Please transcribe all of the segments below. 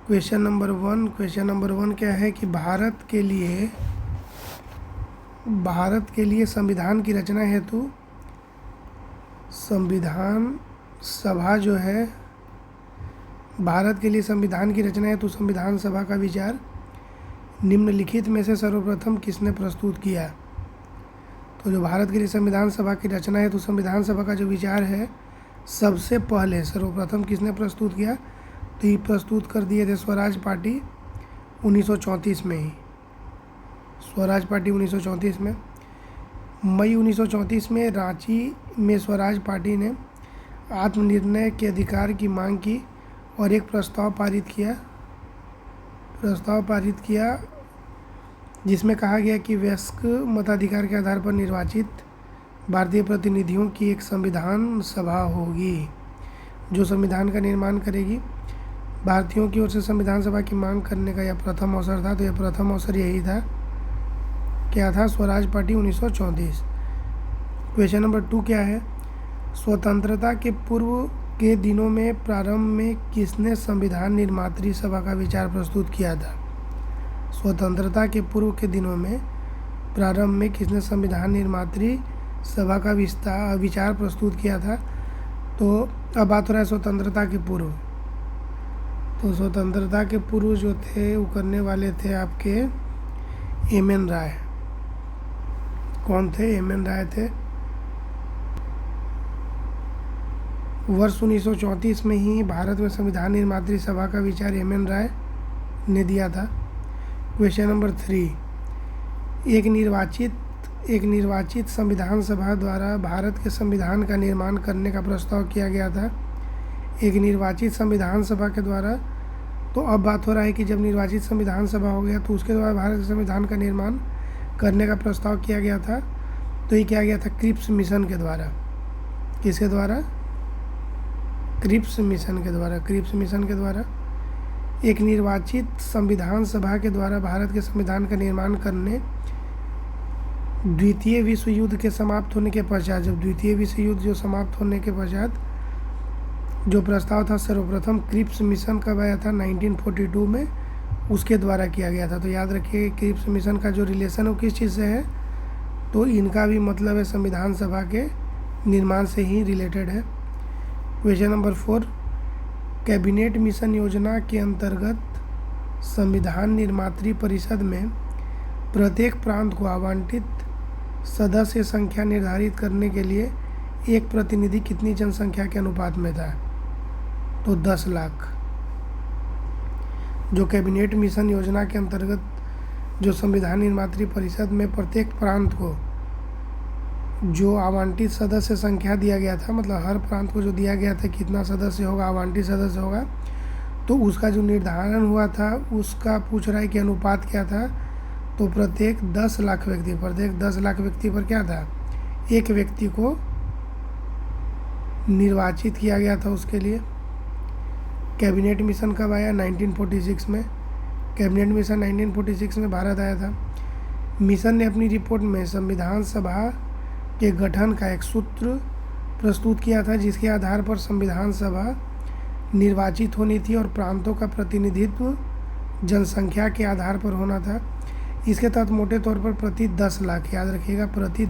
Question number one क्या है कि भारत के लिए संविधान की रचना हेतु संविधान सभा जो है, भारत के लिए संविधान की रचना हेतु संविधान सभा का विचार निम्नलिखित में से सर्वप्रथम किसने प्रस्तुत किया। तो जो भारत के लिए संविधान सभा की रचना है तो संविधान सभा का जो विचार है सबसे पहले सर्वप्रथम किसने प्रस्तुत किया, तो ये प्रस्तुत कर दिए थे स्वराज पार्टी 1934 में ही। स्वराज पार्टी 1934 में, मई 1934 में रांची में स्वराज पार्टी ने आत्मनिर्णय के अधिकार की मांग की और एक प्रस्ताव पारित किया जिसमें कहा गया कि वयस्क मताधिकार के आधार पर निर्वाचित भारतीय प्रतिनिधियों की एक संविधान सभा होगी जो संविधान का निर्माण करेगी। भारतीयों की ओर से संविधान सभा की मांग करने का यह प्रथम अवसर था। तो यह प्रथम अवसर यही था, क्या था, स्वराज पार्टी 1934। क्वेश्चन नंबर 2 क्या है, स्वतंत्रता के पूर्व के दिनों में प्रारंभ में किसने संविधान निर्मात्री सभा का विचार प्रस्तुत किया था। स्वतंत्रता के पूर्व के दिनों में प्रारंभ में किसने संविधान निर्मात्री सभा का विचार प्रस्तुत किया था। तो अब बात हो रहा है स्वतंत्रता के पूर्व। तो स्वतंत्रता के पूर्व जो थे वो करने वाले थे आपके एम.एन. राय। कौन थे? एम.एन. राय थे। वर्ष 1934 में ही भारत में संविधान निर्मात्री सभा का विचार एम.एन. राय ने दिया था। क्वेश्चन नंबर 3, एक निर्वाचित संविधान सभा द्वारा भारत के संविधान का निर्माण करने का प्रस्ताव किया गया था। एक निर्वाचित संविधान सभा के द्वारा, तो अब बात हो रहा है कि जब निर्वाचित संविधान सभा हो गया तो उसके द्वारा भारत के संविधान का निर्माण करने का प्रस्ताव किया गया था। तो ये किया गया था क्रिप्स मिशन के द्वारा। किसके द्वारा? क्रिप्स मिशन के द्वारा। एक निर्वाचित संविधान सभा के द्वारा भारत के संविधान का निर्माण करने द्वितीय विश्व युद्ध के समाप्त होने के पश्चात, जब द्वितीय विश्व युद्ध जो समाप्त होने के पश्चात जो प्रस्ताव था सर्वप्रथम क्रिप्स मिशन कब आया था? 1942 में उसके द्वारा किया गया था। तो याद रखिए क्रिप्स मिशन का जो रिलेशन है वो किस चीज़ से है, तो इनका भी मतलब है संविधान सभा के निर्माण से ही रिलेटेड है। क्वेश्चन नंबर 4, कैबिनेट मिशन योजना के अंतर्गत संविधान निर्मात्री परिषद में प्रत्येक प्रांत को आवंटित सदस्य संख्या निर्धारित करने के लिए एक प्रतिनिधि कितनी जनसंख्या के अनुपात में था? तो 10 लाख। जो कैबिनेट मिशन योजना के अंतर्गत जो संविधान निर्मात्री परिषद में प्रत्येक प्रांत को जो आवंटित सदस्य संख्या दिया गया था, मतलब हर प्रांत को जो दिया गया था कितना सदस्य होगा, आवंटित सदस्य होगा, तो उसका जो निर्धारण हुआ था उसका पूछ रहा है कि अनुपात क्या था। तो प्रत्येक 10 लाख व्यक्ति पर क्या था? एक व्यक्ति को निर्वाचित किया गया था उसके लिए। कैबिनेट मिशन कब आया? 1946 में। कैबिनेट मिशन 1946 में भारत आया था। मिशन ने अपनी रिपोर्ट में संविधान सभा के गठन का एक सूत्र प्रस्तुत किया था जिसके आधार पर संविधान सभा निर्वाचित होनी थी और प्रांतों का प्रतिनिधित्व जनसंख्या के आधार पर होना था। इसके तहत मोटे तौर पर प्रति 10 लाख, याद रखिएगा, प्रति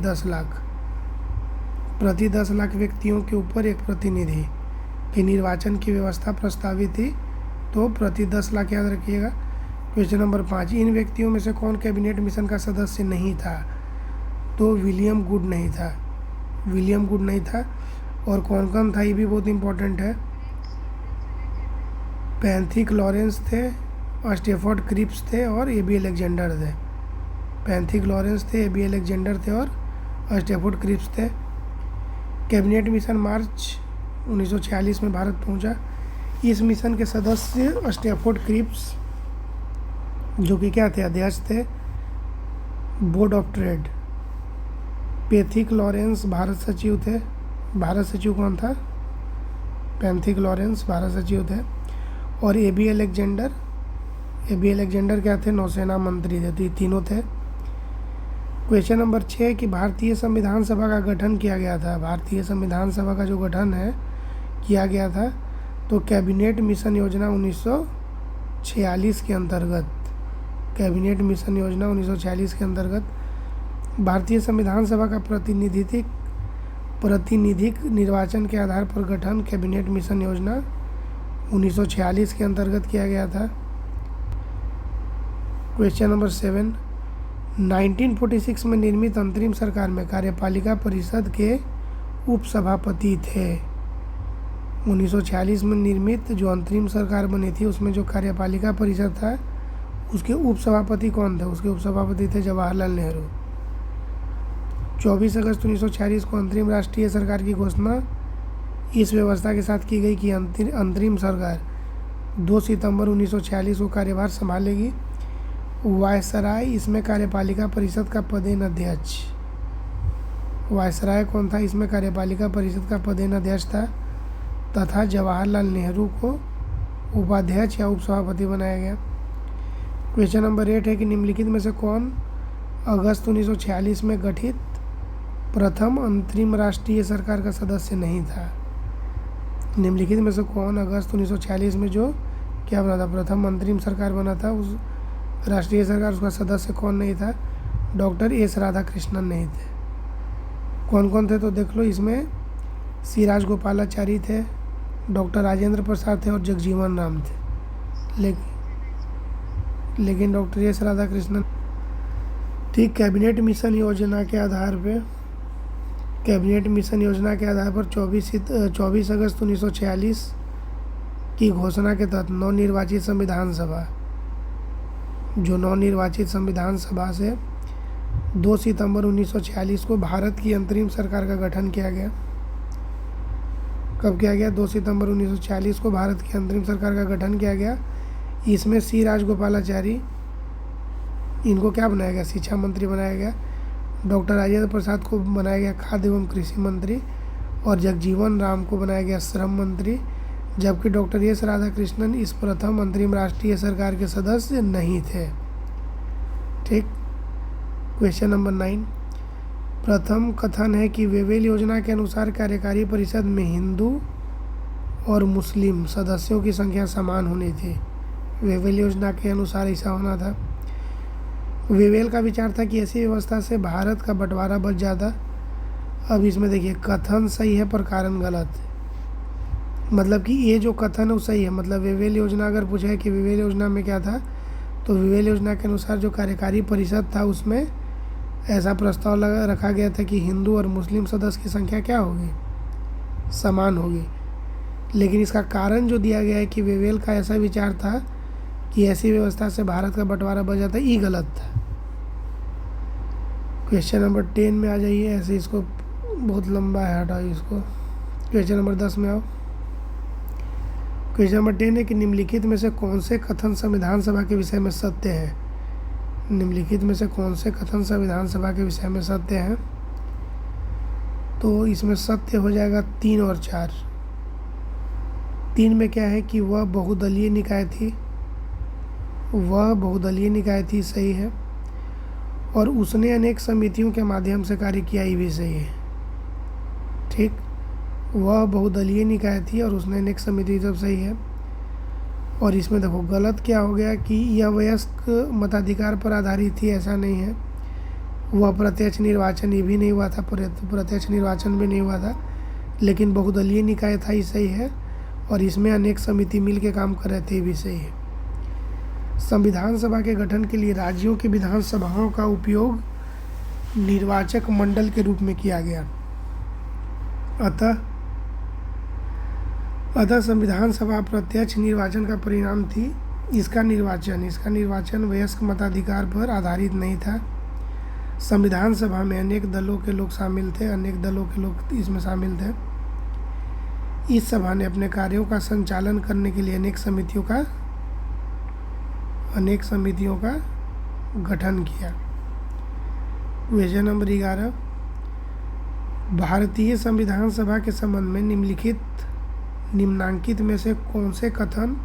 10 लाख व्यक्तियों के ऊपर एक प्रतिनिधि के निर्वाचन की व्यवस्था प्रस्तावित थी। तो प्रति 10 लाख याद रखिएगा। क्वेश्चन नंबर 5, इन व्यक्तियों में से कौन कैबिनेट मिशन का सदस्य नहीं था? तो विलियम गुड नहीं था। और कौन था ये भी बहुत इम्पोर्टेंट है। पैंथिक लॉरेंस थे, स्टेफर्ड क्रिप्स थे और ए.बी. अलेक्जेंडर थे। पैंथिक लॉरेंस थे, ए.बी. अलेक्जेंडर थे और स्टेफर्ड क्रिप्स थे। कैबिनेट मिशन मार्च 1946 में भारत पहुंचा। इस मिशन के सदस्य स्टेफर्ड क्रिप्स जो कि क्या थे? अध्यक्ष थे board of trade. Pethick Lawrence Bharat सचिव थे। भारत सचिव कौन था? पैंथिक लॉरेंस भारत सचिव थे। और ए.बी. अलेक्जेंडर क्या थे? नौसेना मंत्री थे। तो ये तीनों थे। क्वेश्चन नंबर 6 कि भारतीय संविधान सभा का गठन किया गया था। भारतीय संविधान सभा का जो गठन है किया गया था तो कैबिनेट मिशन योजना 1946 के अंतर्गत, कैबिनेट मिशन योजना 1946 के अंतर्गत भारतीय संविधान सभा का प्रातिनिधिक निर्वाचन के आधार पर गठन कैबिनेट मिशन योजना 1946 के अंतर्गत किया गया था। क्वेश्चन नंबर 7, 1946 में निर्मित अंतरिम सरकार में कार्यपालिका परिषद के उपसभापति थे। 1946 में निर्मित जो अंतरिम सरकार बनी थी उसमें जो कार्यपालिका परिषद था उसके उपसभापति कौन थे? उसके उपसभापति थे जवाहरलाल नेहरू। 24 अगस्त 1946 को अंतरिम राष्ट्रीय सरकार की घोषणा इस व्यवस्था के साथ की गई कि अंतरिम सरकार 2 सितंबर 1946 को कार्यभार संभालेगी। वायसराय इसमें कार्यपालिका परिषद का पदेन अध्यक्ष, वायसराय कौन था? इसमें कार्यपालिका परिषद का पदेन अध्यक्ष था तथा जवाहरलाल नेहरू को उपाध्यक्ष या उपसभापति बनाया गया। क्वेश्चन नंबर 8 है कि निम्नलिखित में से कौन अगस्त 1946 में गठित प्रथम अंतरिम राष्ट्रीय सरकार का सदस्य नहीं था? निम्नलिखित में से कौन अगस्त 1946 में जो क्या बना था, प्रथम अंतरिम सरकार बना था, उस राष्ट्रीय सरकार उसका सदस्य कौन नहीं था? डॉक्टर एस राधाकृष्णन नहीं थे। कौन कौन थे तो देख लो, इसमें सी राजगोपालाचारी थे, डॉक्टर राजेंद्र प्रसाद थे और जगजीवन राम थे। लेकिन डॉक्टर एस राधाकृष्णन ठीक कैबिनेट मिशन योजना के आधार पर 24 अगस्त 1946 की घोषणा के तहत नवनिर्वाचित संविधान सभा से 2 सितंबर 1946 को भारत की अंतरिम सरकार का गठन किया गया। कब किया गया? 2 सितंबर 1946 को भारत की अंतरिम सरकार का गठन किया गया। इसमें सी राजगोपालाचारी, इनको क्या बनाया गया? शिक्षा मंत्री बनाया गया। डॉक्टर राजेंद्र प्रसाद को बनाया गया खाद्य एवं कृषि मंत्री और जगजीवन राम को बनाया गया श्रम मंत्री, जबकि डॉक्टर एस राधाकृष्णन इस प्रथम अंतरिम राष्ट्रीय सरकार के सदस्य नहीं थे। ठीक। क्वेश्चन नंबर 9, प्रथम कथन है कि वेवेल योजना के अनुसार कार्यकारी परिषद में हिंदू और मुस्लिम सदस्यों की संख्या समान होनी थी। वेवेल योजना के अनुसार ऐसा होना था। वेवेल का विचार था कि ऐसी व्यवस्था से भारत का बंटवारा बच जाता। अब इसमें देखिए, कथन सही है पर कारण गलत है। मतलब कि ये जो कथन है वो सही है, मतलब वेवेल योजना अगर पूछा है कि वेवेल योजना में क्या था, तो वेवेल योजना के अनुसार जो कार्यकारी परिषद था उसमें ऐसा प्रस्ताव रखा गया था कि हिंदू और मुस्लिम सदस्य की संख्या क्या होगी? समान होगी। लेकिन इसका कारण जो दिया गया है कि वेवेल का ऐसा विचार था कि ऐसी व्यवस्था से भारत का बंटवारा बच जाता, ये गलत था। क्वेश्चन नंबर 10 में आ जाइए। ऐसे इसको बहुत लंबा है, हटाओ इसको। क्वेश्चन नंबर 10 में आओ। क्वेश्चन नंबर 10 है कि निम्नलिखित में से कौन से कथन संविधान सभा के विषय में सत्य है? निम्नलिखित में से कौन से कथन संविधान सभा के विषय में सत्य हैं? तो इसमें सत्य हो जाएगा 3 और 4। 3 में क्या है कि वह बहुदलीय निकाय थी, सही है। और उसने अनेक समितियों के माध्यम से कार्य किया, ये भी सही है। ठीक। वह बहुदलीय निकाय थी और उसने अनेक समिति, सब सही है। और इसमें देखो गलत क्या हो गया कि यह वयस्क मताधिकार पर आधारित थी, ऐसा नहीं है। वह प्रत्यक्ष निर्वाचन ये भी नहीं हुआ था, प्रत्यक्ष निर्वाचन भी नहीं हुआ था, लेकिन बहुदलीय निकाय था, ये सही है। और इसमें अनेक समिति मिल के काम कर रहे थे, ये भी सही है। संविधान सभा के गठन के लिए राज्यों की विधानसभाओं का उपयोग निर्वाचक मंडल के रूप में किया गया। अतः संविधान सभा प्रत्यक्ष निर्वाचन का परिणाम थी। इसका निर्वाचन वयस्क मताधिकार पर आधारित नहीं था। संविधान सभा में अनेक दलों के लोग इसमें शामिल थे। इस सभा ने अपने कार्यों का संचालन करने के लिए अनेक समितियों का गठन किया। क्वेश्चन नंबर 11, भारतीय संविधान सभा के संबंध में निम्नांकित में से कौन से कथन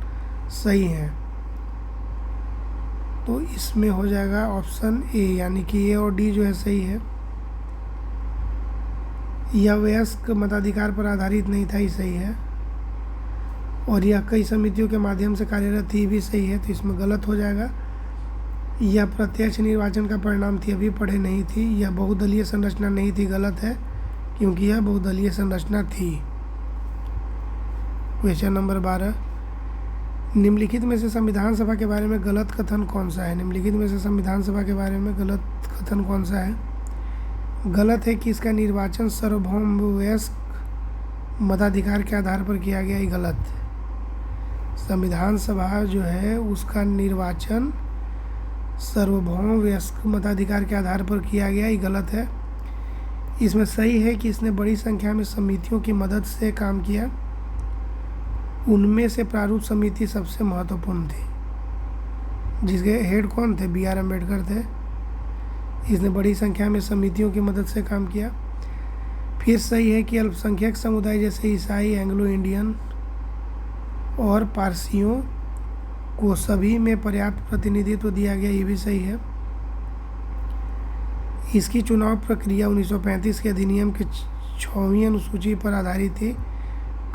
सही हैं? तो इसमें हो जाएगा ऑप्शन ए, यानी कि ए और डी जो है सही है। यह वयस्क मताधिकार पर आधारित नहीं था, ये सही है। और यह कई समितियों के माध्यम से कार्यरत थी, भी सही है, तो इसमें गलत हो जाएगा। यह प्रत्यक्ष निर्वाचन का परिणाम थी, अभी पढ़े नहीं थी। यह बहुदलीय संरचना नहीं थी, गलत है, क्योंकि यह बहुदलीय संरचना थी। क्वेश्चन नंबर 12, निम्नलिखित में से संविधान सभा के बारे में गलत कथन कौन सा है? निम्नलिखित में से संविधान सभा के बारे में गलत कथन कौन सा है? गलत है कि इसका निर्वाचन सार्वभौम वयस्क मताधिकार के आधार पर किया गया, ये गलत है। संविधान सभा जो है उसका निर्वाचन सार्वभौम वयस्क मताधिकार के आधार पर किया गया, ये गलत है। इसमें सही है कि इसने बड़ी संख्या में समितियों की मदद से काम किया, उनमें से प्रारूप समिति सबसे महत्वपूर्ण थी, जिसके हेड कौन थे? बी आर अम्बेडकर थे। इसने बड़ी संख्या में समितियों की मदद से काम किया। फिर सही है कि अल्पसंख्यक समुदाय जैसे ईसाई, एंग्लो इंडियन और पारसियों को सभी में पर्याप्त प्रतिनिधित्व दिया गया, ये भी सही है। इसकी चुनाव प्रक्रिया 1935 के अधिनियम के 6वीं अनुसूची पर आधारित थी।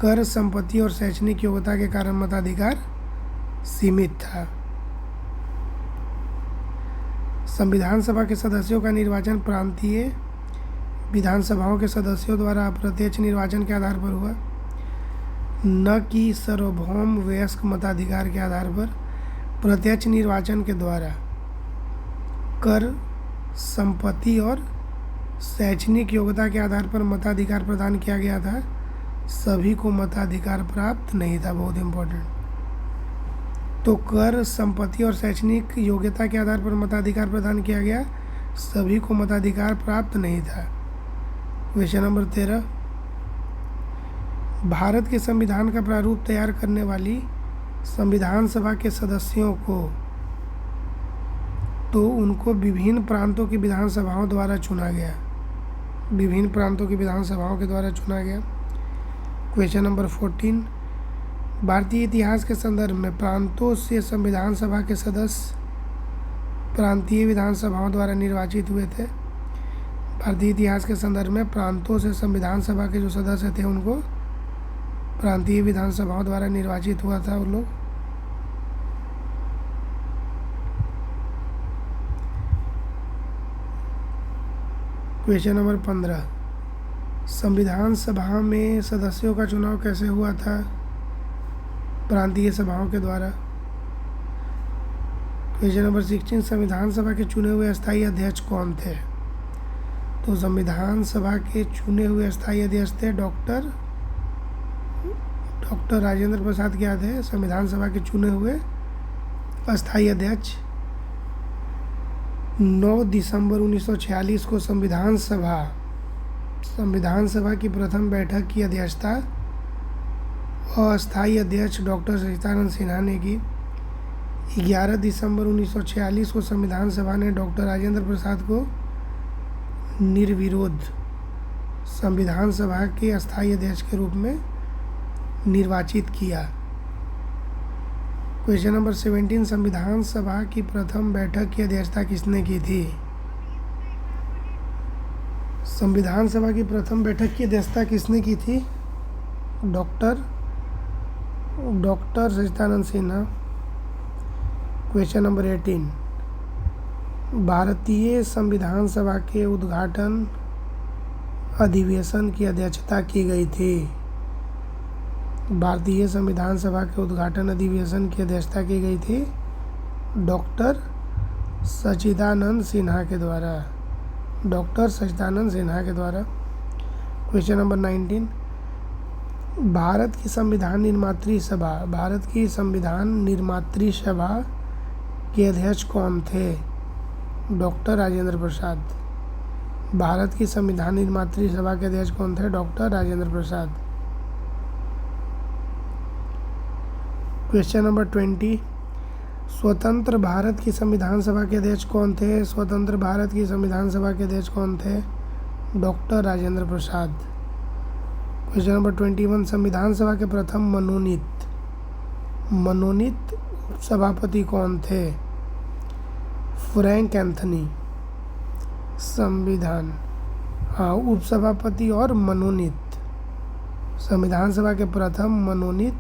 कर, संपत्ति और शैक्षणिक योग्यता के कारण मताधिकार सीमित था। संविधान सभा के सदस्यों का निर्वाचन प्रांतीय विधानसभाओं के सदस्यों द्वारा अप्रत्यक्ष निर्वाचन के आधार पर हुआ, न कि सार्वभौम वयस्क मताधिकार के आधार पर। प्रत्यक्ष निर्वाचन के द्वारा कर, संपत्ति और शैक्षणिक योग्यता के आधार पर मताधिकार प्रदान किया गया था, सभी को मताधिकार प्राप्त नहीं था। बहुत इम्पोर्टेंट। तो कर, संपत्ति और शैक्षणिक योग्यता के आधार पर मताधिकार प्रदान किया गया, सभी को मताधिकार प्राप्त नहीं था। क्वेश्चन नंबर 13, भारत के संविधान का प्रारूप तैयार करने वाली संविधान सभा के सदस्यों को तो उनको विभिन्न प्रांतों की विधानसभाओं द्वारा चुना गया, विभिन्न प्रांतों की विधानसभाओं के द्वारा चुना गया। क्वेश्चन नंबर 14, भारतीय इतिहास के संदर्भ में प्रांतों से संविधान सभा के सदस्य प्रांतीय विधानसभाओं द्वारा निर्वाचित हुए थे। भारतीय इतिहास के संदर्भ में प्रांतों से संविधान सभा के जो सदस्य थे उनको प्रांतीय विधानसभाओं द्वारा निर्वाचित हुआ था वो लोग। क्वेश्चन नंबर 15, संविधान सभा में सदस्यों का चुनाव कैसे हुआ था? प्रांतीय सभाओं के द्वारा। क्वेश्चन नंबर 16, संविधान सभा के चुने हुए अस्थायी अध्यक्ष कौन थे? तो संविधान सभा के चुने हुए अस्थायी अध्यक्ष थे डॉक्टर राजेंद्र प्रसाद। क्या थे? संविधान सभा के चुने हुए अस्थायी अध्यक्ष। 9 दिसंबर 1946 को संविधान सभा की प्रथम बैठक की अध्यक्षता अस्थायी अध्यक्ष डॉक्टर सचिदानंद सिन्हा ने की। 11 दिसंबर 1946 को संविधान सभा ने डॉक्टर राजेंद्र प्रसाद को निर्विरोध संविधान सभा के अस्थायी अध्यक्ष के रूप में निर्वाचित किया। क्वेश्चन नंबर 17, संविधान सभा की प्रथम बैठक की अध्यक्षता किसने की थी? संविधान सभा की प्रथम बैठक की अध्यक्षता किसने की थी? Doctor Sachchidananda Sinha. Question number 18, भारतीय संविधान सभा के उद्घाटन अधिवेशन की अध्यक्षता की गई थी। भारतीय संविधान सभा के उद्घाटन अधिवेशन की अध्यक्षता की गई थी डॉक्टर सचिदानंद सिन्हा के द्वारा। क्वेश्चन नंबर 19, भारत की संविधान निर्मात्री सभा के अध्यक्ष कौन थे? डॉक्टर राजेंद्र प्रसाद। भारत की संविधान निर्मात्री सभा के अध्यक्ष कौन थे? Doctor Rajendra Prasad. Question number 20, स्वतंत्र भारत की संविधान सभा के अध्यक्ष कौन थे? स्वतंत्र भारत की संविधान सभा के अध्यक्ष कौन थे? Doctor Rajendra Prasad. Question number 21, संविधान सभा के प्रथम मनोनीत सभापति कौन थे? Frank Anthony. उपसभापति और मनोनीत। संविधान सभा के प्रथम मनोनीत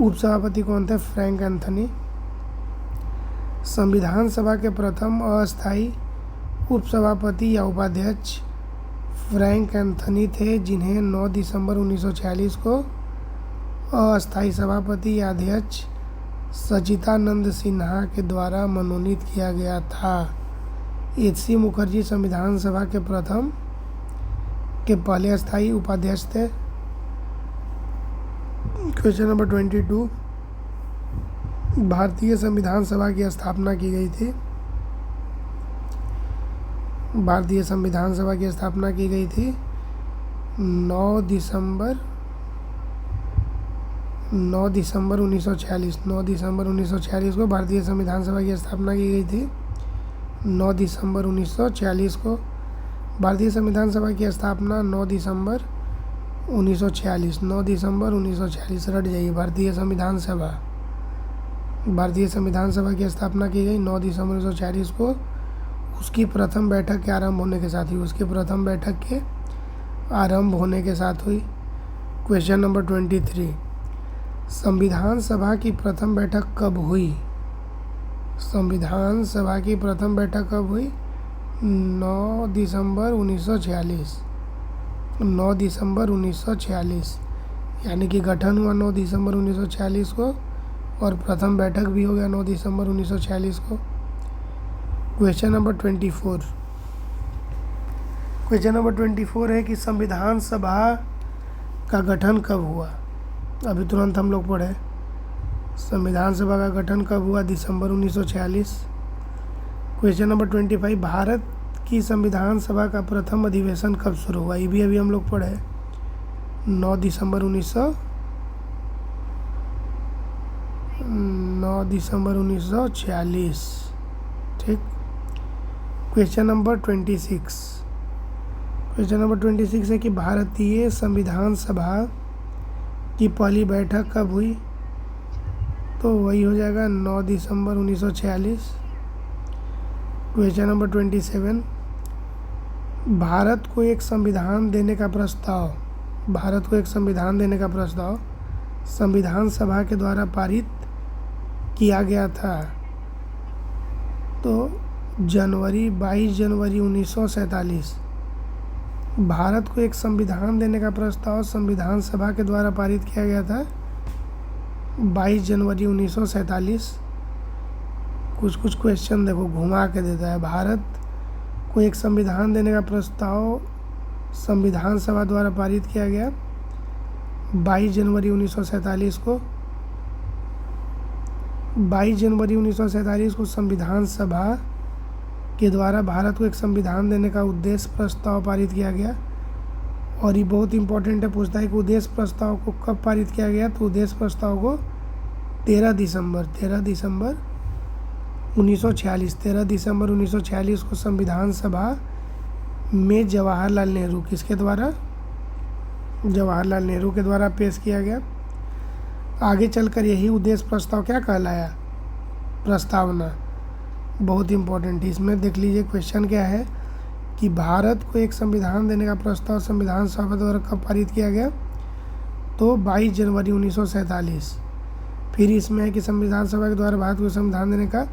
उपसभापति कौन थे? Frank Anthony. संविधान सभा के प्रथम अस्थायी उपसभापति या उपाध्यक्ष फ्रैंक एंथनी थे, जिन्हें 9 दिसंबर 1946 को अस्थायी सभापति या अध्यक्ष सच्चिदानंद सिन्हा के द्वारा मनोनीत किया गया था। एच.सी. मुखर्जी संविधान सभा के पहले अस्थायी उपाध्यक्ष थे। क्वेश्चन नंबर 22, भारतीय संविधान सभा की स्थापना की गई थी। भारतीय संविधान सभा की स्थापना की गई थी 9 दिसंबर 1946। 9 दिसंबर 1946 को भारतीय संविधान सभा की स्थापना की गई थी। 9 दिसंबर 1946 को भारतीय संविधान सभा की स्थापना 9 दिसंबर 1946। 9 दिसंबर 1946 रट जाइए। भारतीय संविधान सभा की स्थापना की गई 9 दिसंबर 1946 को। उसकी प्रथम बैठक के आरंभ होने के साथ हुई। क्वेश्चन नंबर 23, संविधान सभा की प्रथम बैठक कब हुई? संविधान सभा की प्रथम बैठक कब हुई? 9 दिसंबर 1946। 9 दिसंबर 1946 यानी कि गठन हुआ 9 दिसंबर 1946 को और प्रथम बैठक भी हो गया 9 दिसंबर 1946 को। Question number 24। क्वेश्चन नंबर 24 है कि संविधान सभा का गठन कब हुआ? अभी तुरंत हम लोग पढ़े। संविधान सभा का गठन कब हुआ? दिसंबर 1946। क्वेश्चन नंबर 25, भारत की संविधान सभा का प्रथम अधिवेशन कब शुरू हुआ? ये भी अभी हम लोग पढ़े। 9 दिसंबर 1946। ठीक। Question number 26। क्वेश्चन नंबर 26 है कि भारतीय संविधान सभा की पहली बैठक कब हुई? तो वही हो जाएगा 9 दिसंबर 1946। क्वेश्चन नंबर 27, भारत को एक संविधान देने का प्रस्ताव संविधान सभा के द्वारा पारित किया गया था। तो 22 जनवरी 1947। भारत को एक संविधान देने का प्रस्ताव संविधान सभा के द्वारा पारित किया गया था 22 जनवरी 1947। कुछ क्वेश्चन देखो घुमा के देता है। भारत को एक संविधान देने का प्रस्ताव संविधान सभा द्वारा पारित किया गया 22 जनवरी 1947 को। 22 जनवरी 1947 को संविधान सभा के द्वारा भारत को एक संविधान देने का उद्देश्य प्रस्ताव पारित किया गया। और ये बहुत इंपॉर्टेंट है, पूछता है कि उद्देश्य प्रस्ताव को कब पारित किया गया? तो उद्देश्य प्रस्ताव को 13 दिसंबर 1946 को संविधान सभा में जवाहरलाल नेहरू के द्वारा पेश किया गया। आगे चलकर यही उद्देश्य प्रस्ताव क्या कहलाया? प्रस्तावना। बहुत इंपॉर्टेंट है। इसमें देख लीजिए क्वेश्चन क्या है कि भारत को एक संविधान देने का प्रस्ताव संविधान सभा द्वारा कब पारित किया गया? तो 22 जनवरी 1947। फिर इसमें है कि संविधान सभा के द्वारा भारत को संविधान देने का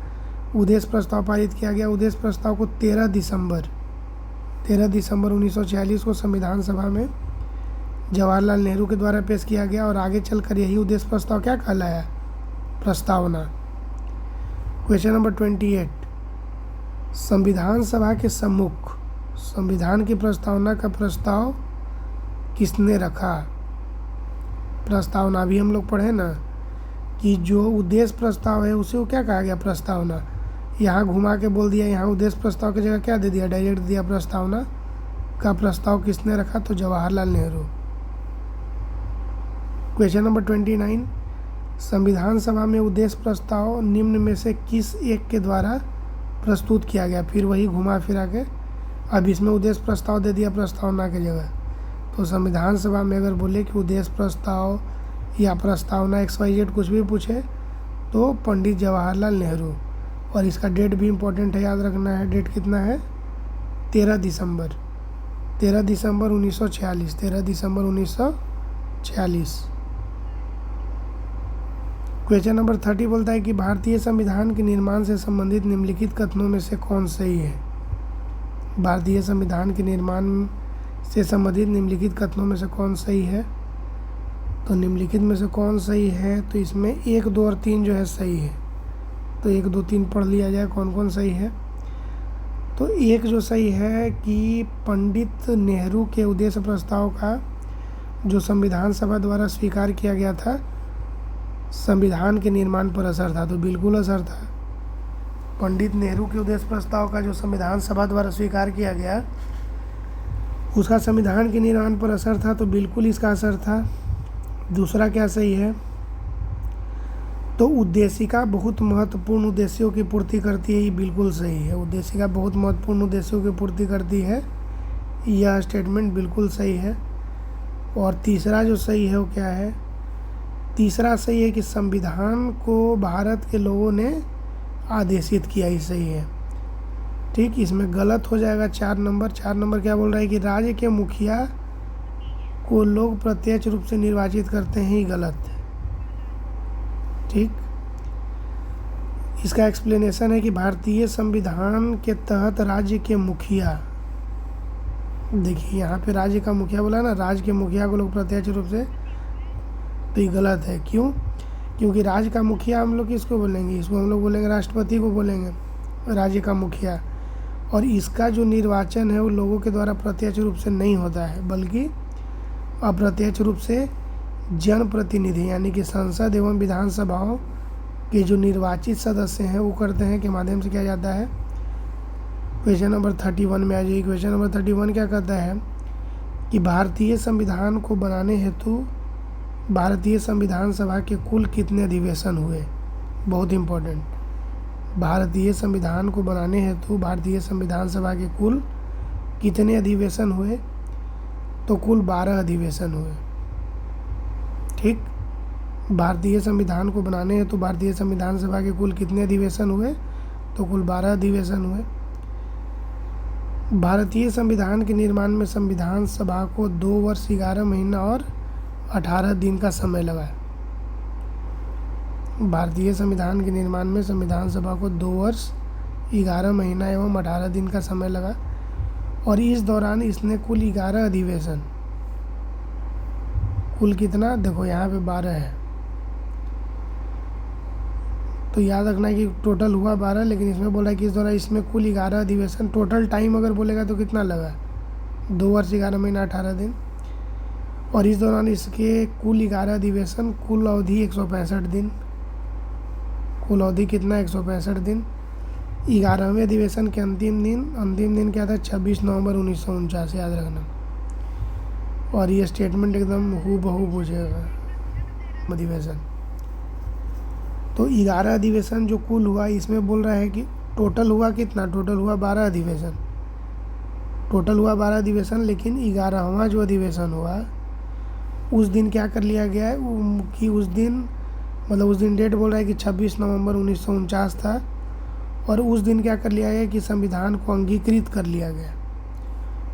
उद्देश्य प्रस्ताव पारित किया गया। उद्देश्य प्रस्ताव को 13 दिसंबर 1946 को संविधान सभा में जवाहरलाल नेहरू के द्वारा पेश किया गया। और आगे चलकर यही उद्देश्य प्रस्ताव क्या कहलाया? प्रस्तावना। क्वेश्चन नंबर 28, संविधान सभा के सम्मुख संविधान की प्रस्तावना का प्रस्ताव किसने रखा? प्रस्तावना भी हम लोग पढ़े ना कि जो उद्देश्य प्रस्ताव है उसे वो क्या कहा गया? प्रस्तावना। यहाँ घुमा के बोल दिया, यहाँ उद्देश्य प्रस्ताव की जगह क्या दे दिया? डायरेक्ट दिया प्रस्तावना। का प्रस्ताव किसने रखा? तो जवाहरलाल नेहरू। क्वेश्चन नंबर 29, संविधान सभा में उद्देश्य प्रस्ताव निम्न में से किस एक के द्वारा प्रस्तुत किया गया? फिर वही घुमा फिरा के अब इसमें उद्देश्य प्रस्ताव दे दिया प्रस्तावना की जगह। तो संविधान सभा में अगर बोले कि उद्देश्य प्रस्ताव या प्रस्तावना XYZ कुछ भी पूछे तो पंडित जवाहरलाल नेहरू। और इसका डेट भी इम्पोर्टेंट है, याद रखना है। डेट कितना है? 13 दिसंबर 1946। 13 दिसंबर 1946। क्वेश्चन नंबर 30 बोलता है कि भारतीय संविधान के निर्माण से संबंधित निम्नलिखित कथनों में से कौन सही है। भारतीय संविधान के निर्माण से संबंधित निम्नलिखित कथनों में से कौन सही है। तो निम्नलिखित में से कौन सही है, तो इसमें 1, 2 और 3 जो है सही है। तो 1, 2, 3 पढ़ लिया जाए कौन कौन सही है। तो एक जो सही है कि पंडित नेहरू के उद्देश्य प्रस्ताव का जो संविधान सभा द्वारा स्वीकार किया गया था, संविधान के निर्माण पर असर था। तो बिल्कुल असर था। पंडित नेहरू के उद्देश्य प्रस्ताव का जो संविधान सभा द्वारा स्वीकार किया गया, उसका संविधान के निर्माण पर असर था। तो बिल्कुल इसका असर था। दूसरा क्या सही है, तो उद्देशिका बहुत महत्वपूर्ण उद्देश्यों की पूर्ति करती है। ये बिल्कुल सही है। उद्देशिका बहुत महत्वपूर्ण उद्देश्यों की पूर्ति करती है, यह स्टेटमेंट बिल्कुल सही है। और तीसरा जो सही है वो क्या है, तीसरा सही है कि संविधान को भारत के लोगों ने आदेशित किया, ही सही है। ठीक, इसमें गलत हो जाएगा 4 नंबर। 4 नंबर क्या बोल रहा है कि राज्य के मुखिया को लोग प्रत्यक्ष रूप से निर्वाचित करते हैं, ही गलत है। ठीक, इसका एक्सप्लेनेशन है कि भारतीय संविधान के तहत राज्य के मुखिया, देखिए यहाँ पे राज्य का मुखिया बोला ना, राज्य के मुखिया को लोग प्रत्यक्ष रूप से, तो ये गलत है। क्यों? क्योंकि राज्य का मुखिया हम लोग किसको बोलेंगे, इसको हम लोग बोलेंगे राष्ट्रपति को बोलेंगे, राज्य का मुखिया। और इसका जो निर्वाचन है वो लोगों के द्वारा प्रत्यक्ष रूप से नहीं होता है, बल्कि अप्रत्यक्ष रूप से जनप्रतिनिधि यानी कि संसद एवं विधानसभाओं के जो निर्वाचित सदस्य हैं वो करते हैं के माध्यम से किया जाता है। क्वेश्चन नंबर 31 में आ जाइए। क्वेश्चन नंबर 31 क्या कहता है कि भारतीय संविधान को बनाने हेतु भारतीय संविधान सभा के कुल कितने अधिवेशन हुए। बहुत इम्पोर्टेंट, भारतीय संविधान को बनाने हेतु भारतीय संविधान सभा के कुल कितने अधिवेशन हुए। तो कुल 12 अधिवेशन हुए। ठीक, भारतीय संविधान को बनाने हेतु भारतीय संविधान सभा के कुल कितने अधिवेशन हुए, तो कुल 12 अधिवेशन हुए। भारतीय संविधान के निर्माण में संविधान सभा को 2 वर्ष 11 महीना और 18 दिन का समय लगा। भारतीय संविधान के निर्माण में संविधान सभा को 2 वर्ष 11 महीना एवं 18 दिन का समय लगा। और इस दौरान इसने कुल 11 अधिवेशन, कुल कितना, देखो यहाँ पे 12 है, तो याद रखना है कि टोटल हुआ 12, लेकिन इसमें बोला है कि इस दौरान इसमें कुल 11 अधिवेशन। टोटल टाइम अगर बोलेगा तो कितना लगा, 2 वर्ष 11 महीना 18 दिन। और इस दौरान इसके कुल 11 अधिवेशन, कुल अवधि 165 दिन। कुल अवधि कितना, 165 दिन। 11वें अधिवेशन के अंतिम दिन क्या था, 26 नवंबर 1949, याद रखना। और ये स्टेटमेंट एकदम हूबहू पूछेगा अधिवेशन। तो 11 अधिवेशन जो कुल हुआ, इसमें बोल रहा है कि टोटल हुआ कितना, टोटल हुआ 12 अधिवेशन। टोटल हुआ 12 अधिवेशन, लेकिन 11वां जो अधिवेशन हुआ उस दिन क्या कर लिया गया है कि उस दिन, मतलब उस दिन डेट बोल रहा है कि 26 नवंबर 1949 था। और उस दिन क्या कर लिया गया कि संविधान को अंगीकृत कर लिया गया,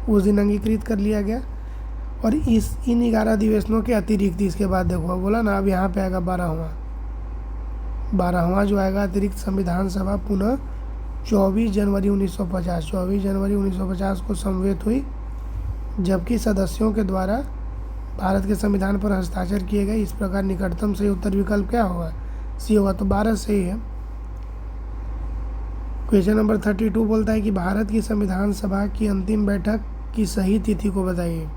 उस दिन अंगीकृत कर लिया गया। और इन 11 अधिवेशनों के अतिरिक्त इसके बाद देखो बोला ना, अब यहाँ पे आएगा 12वां जो आएगा अतिरिक्त संविधान सभा पुनः 24 जनवरी 1950 को समवेत हुई, जबकि सदस्यों के द्वारा भारत के संविधान पर हस्ताक्षर किए गए। इस प्रकार निकटतम सही उत्तर विकल्प क्या होगा, सी होगा। तो 12 सही है। क्वेश्चन नंबर 32 बोलता है कि भारत की संविधान सभा की अंतिम बैठक की सही तिथि को बताइए।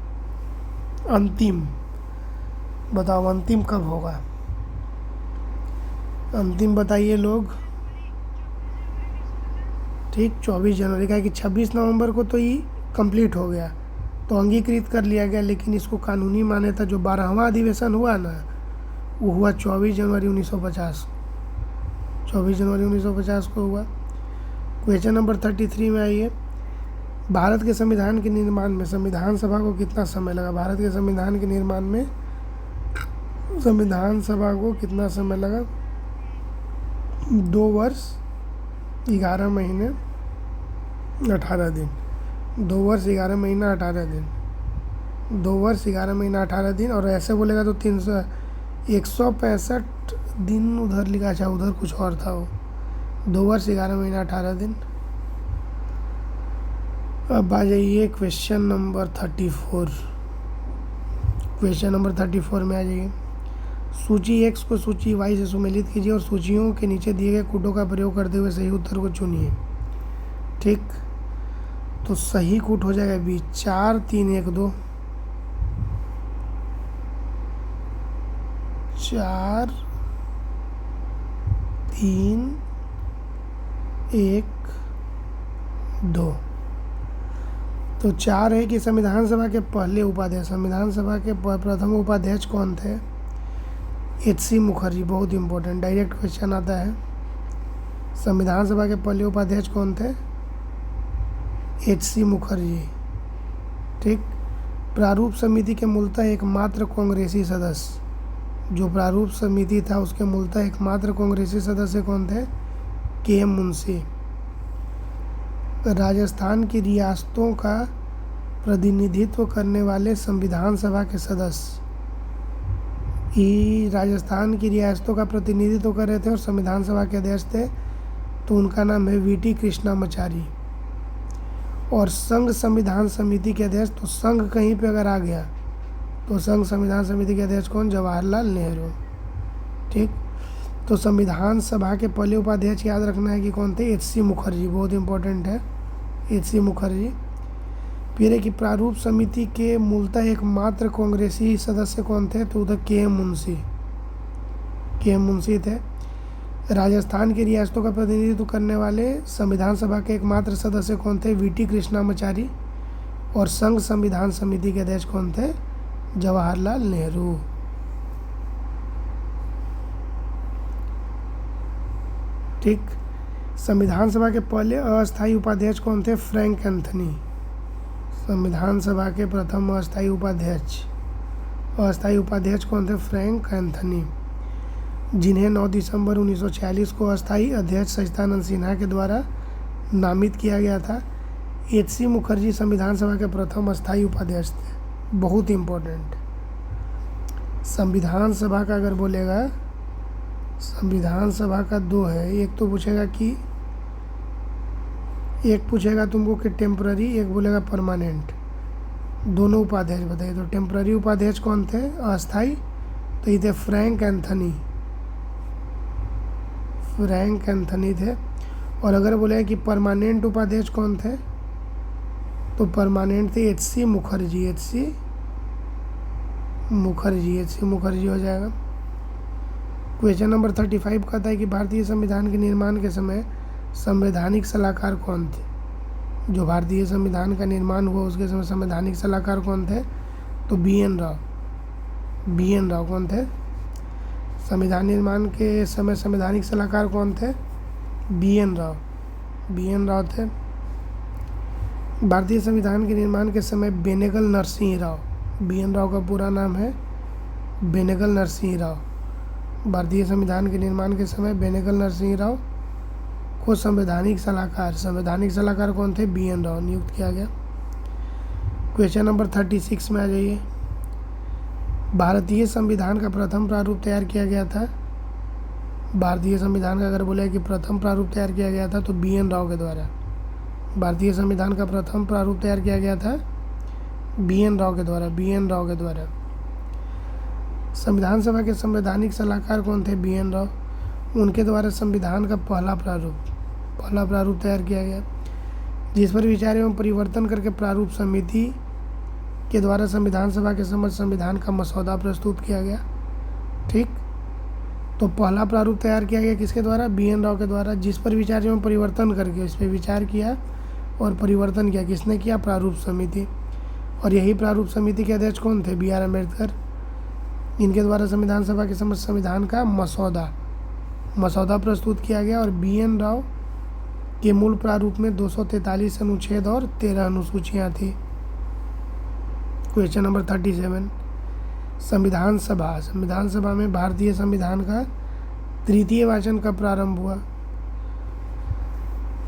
अंतिम बताओ, अंतिम कब होगा, अंतिम बताइए लोग। ठीक, 24 जनवरी का है कि 26 नवंबर को तो ये कंप्लीट हो गया, तो अंगीकृत कर लिया गया, लेकिन इसको कानूनी मान्यता जो 12वां अधिवेशन हुआ ना, वो हुआ 24 जनवरी 1950। 24 जनवरी 1950 को हुआ। क्वेश्चन नंबर 33 में आइए। भारत के संविधान के निर्माण में संविधान सभा को कितना समय लगा। भारत के संविधान के निर्माण में संविधान सभा को कितना समय लगा, 2 वर्ष 11 महीने 18 दिन। 2 वर्ष 11 महीना 18 दिन, 2 वर्ष 11 महीना 18 दिन। और ऐसे बोलेगा तो 165 दिन उधर लिखा, अच्छा उधर कुछ और था वो। 2 वर्ष 11 महीना 18 दिन। अब आ जाइए क्वेश्चन नंबर 34। क्वेश्चन नंबर 34 में आ जाइए। सूची x को सूची y से सुमेलित कीजिए और सूचियों के नीचे दिए गए कूटों का प्रयोग करते हुए सही उत्तर को चुनिए। ठीक, तो सही कूट हो जाएगा बी, 4 3 1 2, 4 3 1 2। तो 4 है कि संविधान सभा के पहले उपाध्यक्ष, संविधान सभा के प्रथम उपाध्यक्ष कौन थे? एच.सी. मुखर्जी। बहुत इंपॉर्टेंट, डायरेक्ट क्वेश्चन आता है। संविधान सभा के पहले उपाध्यक्ष कौन थे? एच.सी. मुखर्जी। ठीक, प्रारूप समिति के मूलतः एकमात्र कांग्रेसी सदस्य, जो प्रारूप समिति था उसके मूलतः एकमात्र कांग्रेसी सदस्य कौन थे? के.एम. मुंशी। राजस्थान की रियासतों का प्रतिनिधित्व करने वाले संविधान सभा के सदस्य ही राजस्थान की रियासतों का प्रतिनिधित्व कर रहे थे और संविधान सभा के अध्यक्ष थे, तो उनका नाम है वी.टी. कृष्णामाचारी। और संघ संविधान समिति के अध्यक्ष, तो संघ कहीं पे अगर आ गया तो संघ संविधान समिति के अध्यक्ष कौन? जवाहरलाल नेहरू। ठीक, तो संविधान सभा के पहले उपाध्यक्ष याद रखना है कि कौन थे? एच.सी. मुखर्जी। बहुत इंपॉर्टेंट है, एच.सी. मुखर्जी। फिर है कि प्रारूप समिति के मूलतः एकमात्र कांग्रेसी सदस्य कौन थे? तो उधर के.एम. मुंशी, के.एम. मुंशी थे। राजस्थान की रियासतों का प्रतिनिधित्व करने वाले संविधान सभा के एकमात्र सदस्य कौन थे? वी.टी. कृष्णामाचारी। और संघ संविधान समिति के अध्यक्ष कौन थे? जवाहरलाल नेहरू। ठीक, संविधान सभा के पहले अस्थायी उपाध्यक्ष कौन थे? Frank Anthony. संविधान सभा के प्रथम अस्थायी उपाध्यक्ष कौन थे? फ्रैंक एंथनी, जिन्हें 9 दिसंबर 1946 को अस्थायी अध्यक्ष सच्चिदानंद सिन्हा के द्वारा नामित किया गया था। एच.सी. मुखर्जी संविधान सभा के प्रथम अस्थायी उपाध्यक्ष थे। बहुत इम्पोर्टेंट, संविधान सभा का अगर बोलेगा, संविधान सभा का 2 है। एक तो पूछेगा कि, एक पूछेगा तुमको कि टेम्पररी, एक बोलेगा परमानेंट। दोनों उपाध्यक्ष बताइए। तो टेम्पररी उपाध्यक्ष कौन थे? अस्थाई, तो ये थे फ्रैंक एंथनी, फ्रैंक एंथनी थे। और अगर बोलेगा कि परमानेंट उपाध्यक्ष कौन थे, तो परमानेंट थे एच.सी. मुखर्जी, एच.सी. मुखर्जी हो जाएगा। क्वेश्चन नंबर 35 कहता है कि भारतीय संविधान के निर्माण के समय संवैधानिक सलाहकार कौन थे? जो भारतीय संविधान का निर्माण हुआ उसके समय संवैधानिक सलाहकार कौन थे? तो बी.एन. राव। बी.एन. राव कौन थे? संविधान निर्माण के समय संवैधानिक सलाहकार कौन थे? बी.एन. राव। बी.एन. राव थे। भारतीय संविधान के निर्माण के समय बेनेगल नरसिंह राव, बी.एन. राव का पूरा नाम है बेनेगल नरसिंह राव। भारतीय संविधान के निर्माण के समय बेनेगल नरसिंह राव को संवैधानिक सलाहकार कौन थे? बी.एन. राव नियुक्त किया गया। क्वेश्चन नंबर 36 में आ जाइए। भारतीय संविधान का प्रथम प्रारूप तैयार किया गया था। भारतीय संविधान का अगर बोले कि प्रथम प्रारूप तैयार किया गया था तो बी.एन. राव के द्वारा। भारतीय संविधान का प्रथम प्रारूप तैयार किया गया था बी.एन. राव के द्वारा, बी.एन. राव के द्वारा। संविधान सभा के संवैधानिक सलाहकार कौन थे? बी.एन. राव। उनके द्वारा संविधान का पहला प्रारूप तैयार किया गया, जिस पर विचार एवं परिवर्तन करके प्रारूप समिति के द्वारा संविधान सभा के समक्ष संविधान का मसौदा प्रस्तुत किया गया। ठीक, तो पहला प्रारूप तैयार किया गया किसके द्वारा? बी.एन. राव के द्वारा, जिस पर विचार एवं परिवर्तन करके, इस पर विचार किया और परिवर्तन किया। किसने किया? प्रारूप समिति। और यही प्रारूप समिति के अध्यक्ष कौन थे? बी.आर. अम्बेडकर। इनके द्वारा संविधान सभा के समक्ष संविधान का मसौदा प्रस्तुत किया गया। और बी.एन. राव के मूल प्रारूप में 243 अनुच्छेद और 13 अनुसूचियाँ थी। क्वेश्चन नंबर 37, संविधान सभा में भारतीय संविधान का तृतीय वाचन कब प्रारंभ हुआ?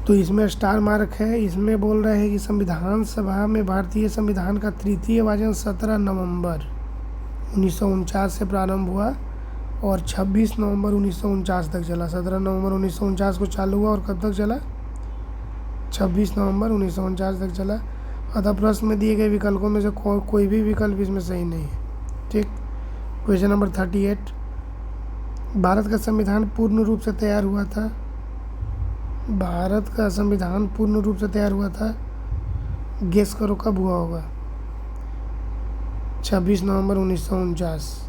तो इसमें स्टार मार्क है। इसमें बोल रहे हैं कि संविधान सभा में भारतीय संविधान का तृतीय वाचन 17 नवंबर 1949 से प्रारंभ हुआ और 26 नवंबर 1949 तक चला। 17 नवंबर 1949 को चालू हुआ और कब तक चला? 26 नवंबर 1949 तक चला। अतः प्रश्न में दिए गए विकल्पों में से कोई भी विकल्प इसमें सही नहीं है। ठीक। क्वेश्चन नंबर 38, भारत का संविधान पूर्ण रूप से तैयार हुआ था। भारत का संविधान पूर्ण रूप से तैयार हुआ था, गेस करो कब हुआ होगा? 26 नवंबर 1949।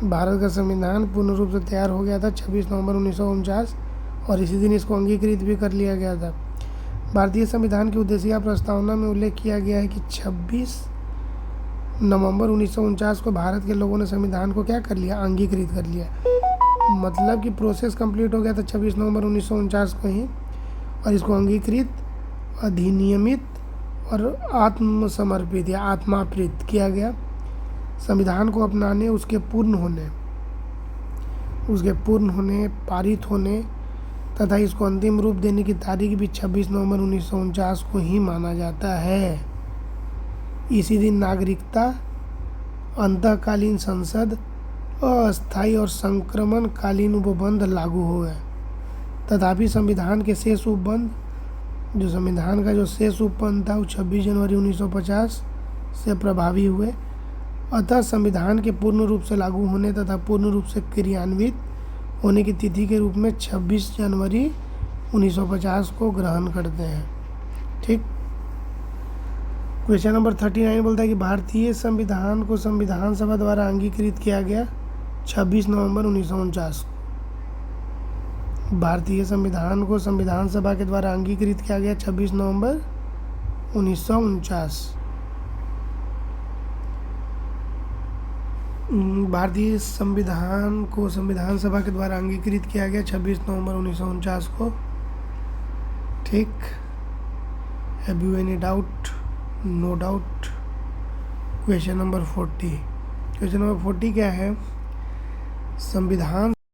भारत का संविधान पूर्ण रूप से तैयार हो गया था 26 नवंबर 1949 और इसी दिन इसको अंगीकृत भी कर लिया गया था। भारतीय संविधान की उद्देशिका प्रस्तावना में उल्लेख किया गया है कि 26 नवंबर 1949 को भारत के लोगों ने संविधान को क्या कर लिया? अंगीकृत कर लिया। मतलब कि प्रोसेस कंप्लीट हो गया था 26 नवंबर 1949 को ही, और इसको अंगीकृत, अधिनियमित और आत्मसमर्पित या आत्माप्रित किया गया। संविधान को अपनाने, उसके पूर्ण होने, पारित होने तथा इसको अंतिम रूप देने की तारीख भी 26 नवंबर 1949 को ही माना जाता है। इसी दिन नागरिकता, अंतःकालीन संसद, अस्थायी और संक्रमणकालीन उपबंध लागू हो गए। तथापि संविधान के शेष उपबंध, जो संविधान का जो शेष उपबंध था वो 26 जनवरी 1950 से प्रभावी हुए। अतः संविधान के पूर्ण रूप से लागू होने तथा पूर्ण रूप से क्रियान्वित होने की तिथि के रूप में 26 जनवरी 1950 को ग्रहण करते हैं। ठीक। क्वेश्चन नंबर 39 बोलता है कि भारतीय संविधान को संविधान सभा द्वारा अंगीकृत किया गया 26 नवंबर 1949 को। भारतीय संविधान को संविधान सभा के द्वारा अंगीकृत किया गया 26 नवंबर 1949। भारतीय संविधान को संविधान सभा के द्वारा अंगीकृत किया गया 26 नवंबर 1949 को। ठीक। Have you any doubt? No doubt. Question number 40 क्या है? संविधान